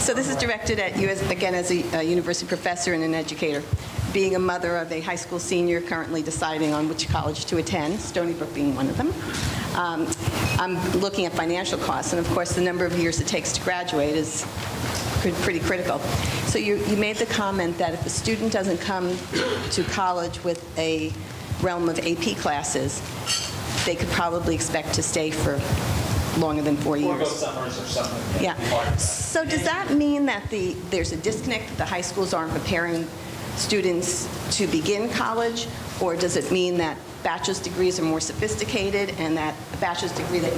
So this is directed at you, again, as a university professor and an educator. Being a mother of a high school senior currently deciding on which college to attend, Stony Brook being one of them, I'm looking at financial costs. And of course, the number of years it takes to graduate is pretty critical. So you made the comment that if a student doesn't come to college with a realm of AP classes, they could probably expect to stay for longer than 4 years. Or go summers or something. Yeah. So does that mean that there's a disconnect that the high schools aren't preparing students to begin college, or does it mean that bachelor's degrees are more sophisticated and that a bachelor's degree that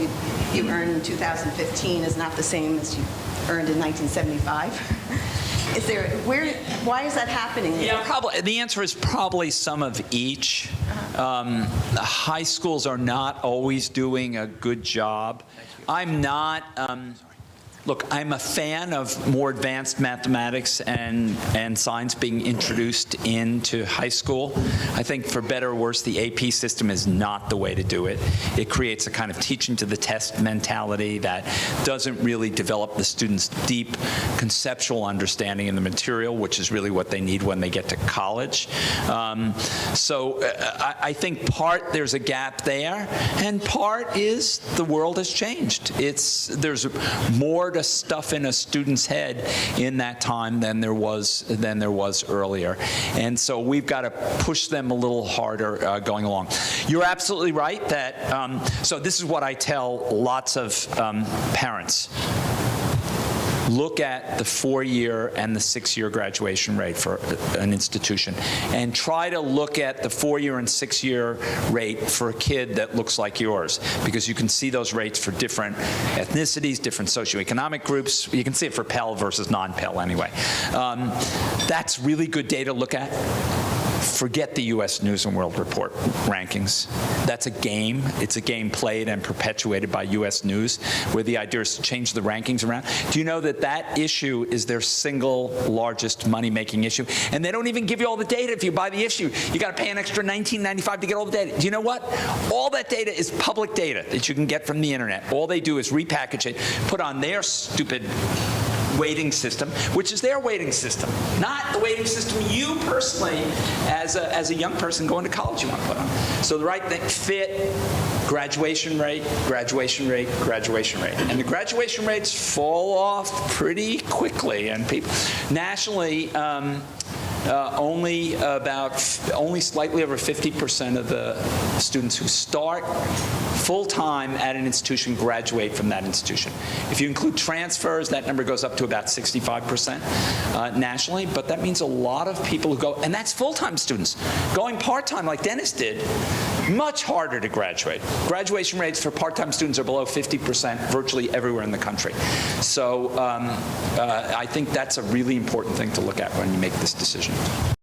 you earned in 2015 is not the same as you earned in 1975? Why is that happening? Yeah, probably. The answer is probably some of each. High schools are not always doing a good job. I'm not. Look, I'm a fan of more advanced mathematics and science being introduced into high school. I think for better or worse, the AP system is not the way to do it. It creates a kind of teaching to the test mentality that doesn't really develop the students' deep conceptual understanding in the material, which is really what they need when they get to college. So I think part there's a gap there, and part is the world has changed. There's more to stuff in a student's head in that time than there was earlier, and so we've got to push them a little harder going along. You're absolutely right that so this is what I tell lots of parents. Look at the 4-year and the 6-year graduation rate for an institution, and try to look at the 4-year and 6-year rate for a kid that looks like yours, because you can see those rates for different ethnicities, different socioeconomic groups. You can see it for Pell versus non-Pell anyway. That's really good data to look at. Forget the U.S. News and World Report rankings. That's a game. It's a game played and perpetuated by U.S. News, where the idea is to change the rankings around. Do you know that that issue is their single largest money-making issue? And they don't even give you all the data if you buy the issue. You got to pay an extra $19.95 to get all the data. Do you know what? All that data is public data that you can get from the internet. All they do is repackage it, put on their stupid weighting system, which is their weighting system, not the weighting system you personally, as a young person going to college, you want to put on. So the right thing, fit, graduation rate, graduation rate, graduation rate. And the graduation rates fall off pretty quickly, and people nationally, only slightly over 50% of the students who start full-time at an institution graduate from that institution. If you include transfers, that number goes up to about 65% nationally, but that means a lot of people who go, and that's full-time students. Going part-time like Dennis did, much harder to graduate. Graduation rates for part-time students are below 50% virtually everywhere in the country. So I think that's a really important thing to look at when you make this decision.